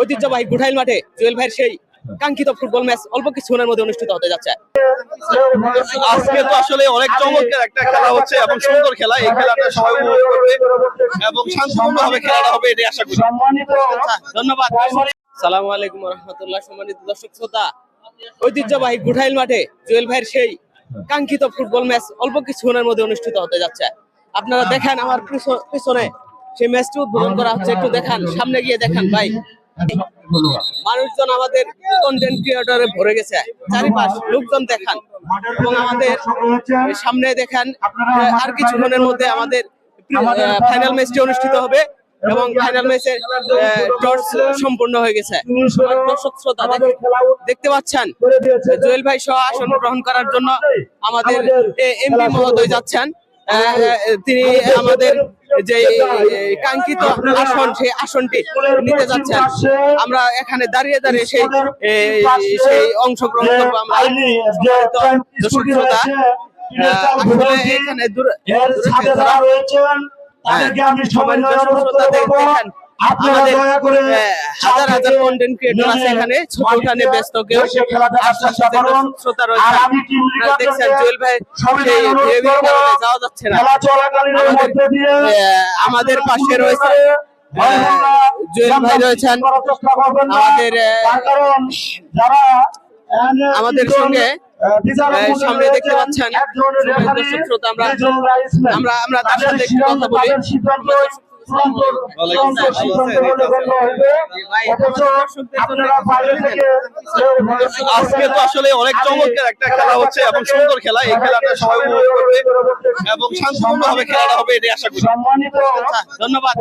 ঐতিহ্যবাহী গুঠাইল মাঠে জুয়েল ভাইয়ের সেই কাঙ্ক্ষিত ফুটবল ম্যাচ অল্প কিছুক্ষণের মধ্যে অনুষ্ঠিত হতে যাচ্ছে। আজকে তো আসলে অনেক চমৎকার একটা খেলা হচ্ছে এবং সুন্দর খেলা। এই খেলাটা সবাই উপভোগ করবে এবং শান্তভাবে খেলাটা হবে এটাই আশা করি। ধন্যবাদ। সালামু আলাইকুম রহমতুল্লাহ। সম্মানিত দর্শক শ্রোতা, ঐতিহ্যবাহী গুঠাইল মাঠে জুয়েল ভাইয়ের সেই কাঙ্ক্ষিত ফুটবল ম্যাচ অল্প কিছুক্ষণের মধ্যে অনুষ্ঠিত হতে যাচ্ছে। আপনারা দেখেন আমার পিছনে সেই ম্যাচটি উদ্বোধন করা হচ্ছে। একটু দেখান, সামনে গিয়ে দেখান ভাই। মানুষজন আমাদের কন্টেন্ট ক্রিয়েটরে ভরে গেছে, চারিপাশ লোকজন দেখান এবং আমাদের সামনে দেখান আর কিছুক্ষণের মধ্যে আমাদের ফাইনাল ম্যাচটি অনুষ্ঠিত হবে এবং ফাইনাল ম্যাচের টস সম্পূর্ণ হয়ে গেছে। দর্শক শ্রোতা দেখতে পাচ্ছেন জুয়েল ভাই সহ আসন গ্রহণ করার জন্য আমাদের এমপি মহোদয় যাচ্ছেন। তিনি আমাদের যে কাঙ্ক্ষিত আসন সেই আসনটি নিতে যাচ্ছেন। আমরা এখানে দাঁড়িয়ে দাঁড়িয়ে সেই অংশগ্রহণ করবো। আমরা দর্শক শ্রোতা আসলে এখানে হাজার হাজার কন্টেন্ট ক্রিয়েটর আছে এখানে, ছবি উঠানে ব্যস্ত কেউ শ্রোতা রয়েছে। দেখছেন জুয়েল ভাই যাওয়া যাচ্ছে না। আমাদের পাশে রয়েছে জুয়েল ভাই রয়েছেন, আমাদের সঙ্গে সামনে দেখতে পাচ্ছেন দর্শক শ্রোতা। আমরা তার সাথে একটু কথা বলি। আজকে তো আসলে অনেক চমৎকার একটা খেলা হচ্ছে এবং সুন্দর খেলা। এই খেলাটা সবাই উপভোগ করবে এবং শান্তভাবে খেলাটা হবে এটাই আশা করি। ধন্যবাদ।